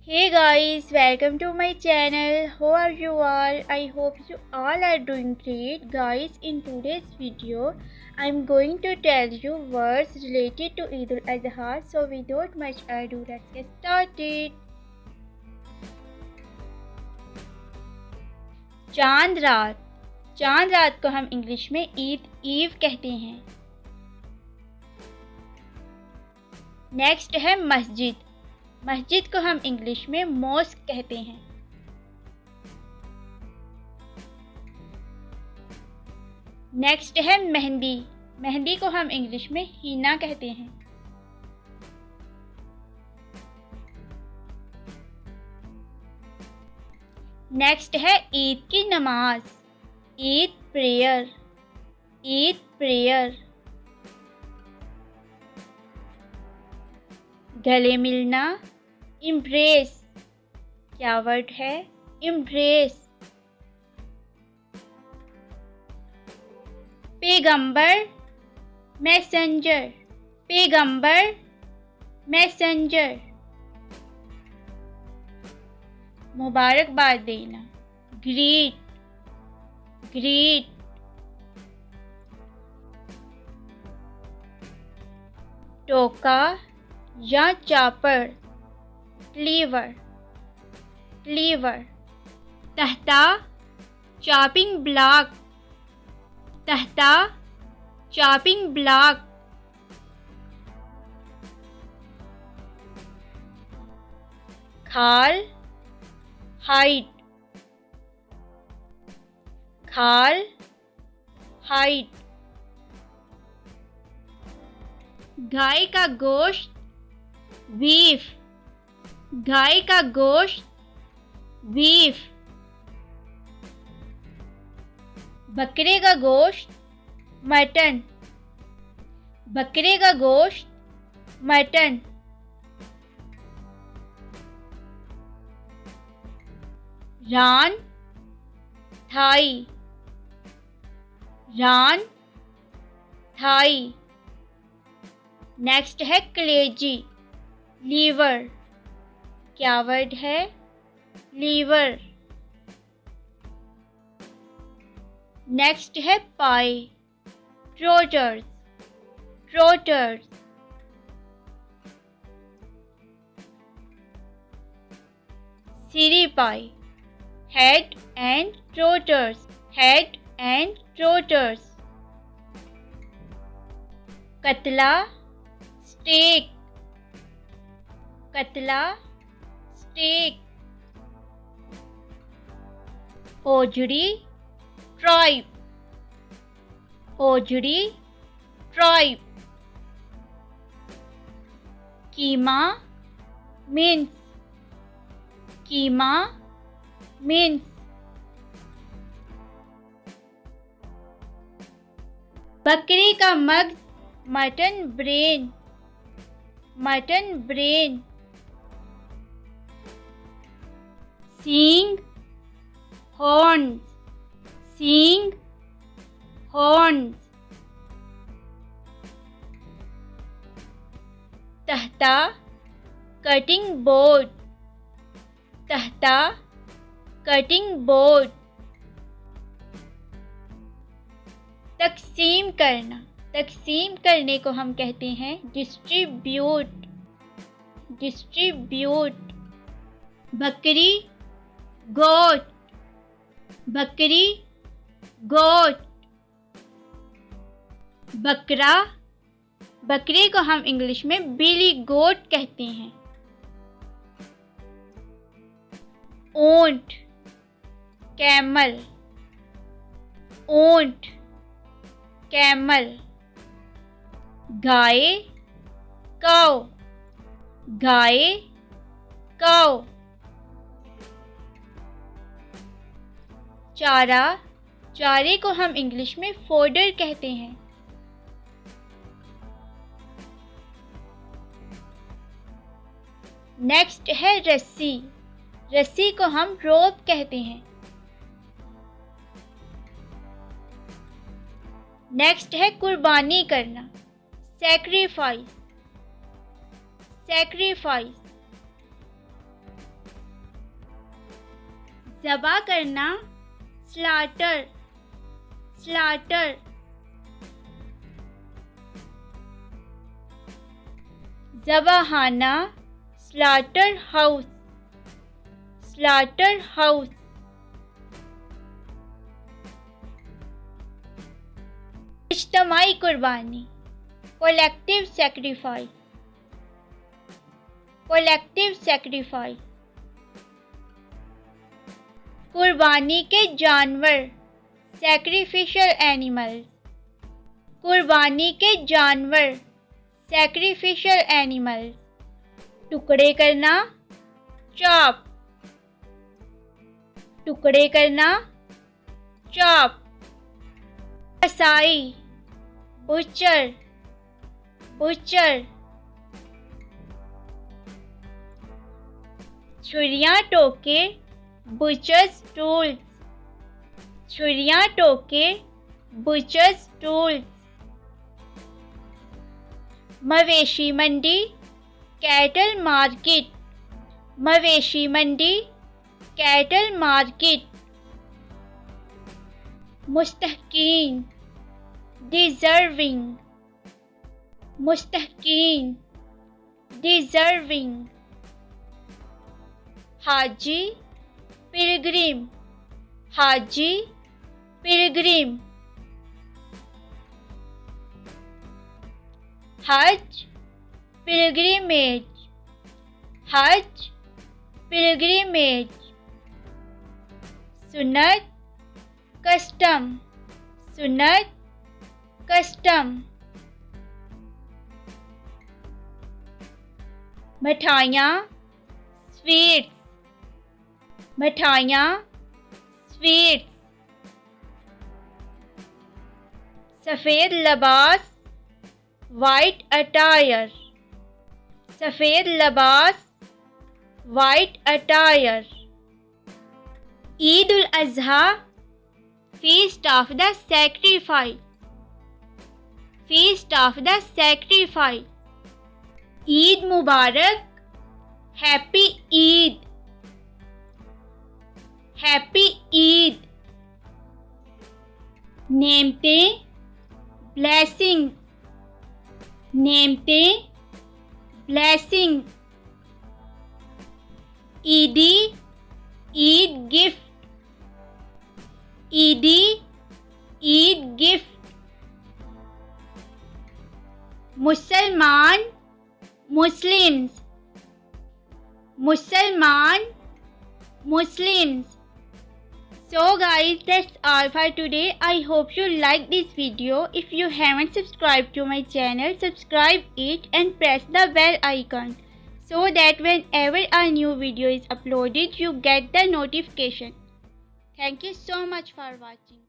Hey guys, welcome to my channel. How are you all? I hope you all are doing great. Guys, in today's video, I'm going to tell you words related to Eid-ul-adha. So without much ado, let's get started. चांद रात। चांद रात को हम English में Eid ewe कहते हैं। Next है मस्जिद। मस्जिद को हम इंग्लिश में मॉस्क कहते हैं। नेक्स्ट है मेहंदी। मेहंदी को हम इंग्लिश में हीना कहते हैं। नेक्स्ट है ईद की नमाज। ईद प्रेयर। ईद प्रेयर। गले मिलना। इम्ब्रेस। क्या वर्ड है? इम्ब्रेस। पैगंबर। मैसेंजर। पैगंबर। मैसेंजर। मुबारकबाद देना। ग्रीट। ग्रीट। टोका या चापर। क्लीवर। क्लीवर। तख्ता। Chopping block. तख्ता। Chopping block. खाल। हाइट। खाल। हाइट। गाय का गोश्त। बीफ। गाय का गोश्त। बीफ। बकरे का गोश्त। मटन। बकरे का गोश्त। मटन। रान। थाई। रान। थाई। नेक्स्ट है कलेजी। लीवर। क्या वर्ड है? लीवर। नेक्स्ट है पाई। ट्रोटर्स। ट्रोटर्स। सीरी पाई। Head and trotters. Head and trotters. कतला। स्टेक। कतला। स्टेक। ओजड़ी। ट्राइब। ओजड़ी। Tripe. Keema. Mince. Keema. Mince. बकरी का मग्ज। Mutton brain. Mutton brain. सींग। हॉर्न्स। सींग। हॉर्न्स। तख्ता। Cutting board. तख्ता। Cutting board. तकसीम करना। तकसीम करने को हम कहते हैं डिस्ट्रीब्यूट। डिस्ट्रीब्यूट। बकरी। गोट। बकरी। गोट। बकरा। बकरे को हम इंग्लिश में बिली गोट कहते हैं। ऊंट। कैमल। ऊंट। कैमल। गाय। काऊ। गाय। काऊ। चारा। चारे को हम इंग्लिश में फोडर कहते हैं। नेक्स्ट है रस्सी। रस्सी को हम रोप कहते हैं। नेक्स्ट है कुर्बानी करना। सैक्रिफाइस। सैक्रिफाइस। ज़बा करना, slaughter, slaughter. ज़बाहाना, slaughter house, slaughter house. इज्तमाई कुर्बानी, collective sacrifice, collective sacrifice. कुर्बानी के जानवर, sacrificial animals, कुर्बानी के जानवर, sacrificial animals. टुकड़े करना, chop, टुकड़े करना, chop. कसाई, butcher, butcher. छुरियां टोके, butcher's tools, छुरियां टोके, butcher's tools. मवेशी मंडी, cattle market, मवेशी मंडी, cattle market. मुस्तहकीन, deserving, मुस्तहकीन, deserving. हाजी, pilgrim, हाजी, pilgrim. हज, pilgrimage, हज, pilgrimage. सुन्नत, custom, सुन्नत, custom. मिठाइयाँ, sweets, मिठाइयाँ, sweets. सफ़ेद लबास, white attire, सफ़ेद लबास, white attire. eid-ul-adha, feast of the sacrifice, feast of the sacrifice. Eid Mubarak, happy Eid, happy Eid. नेमते, blessing, नेमते, blessing. ईदी, Eid gift, ईदी, ईद गिफ्ट. मुसलमान, Muslims, मुसलमान, Muslims. So guys, that's all for today. I hope you like this video. If you haven't subscribed to my channel, subscribe it and press the bell icon so that whenever a new video is uploaded, you get the notification. Thank you so much for watching.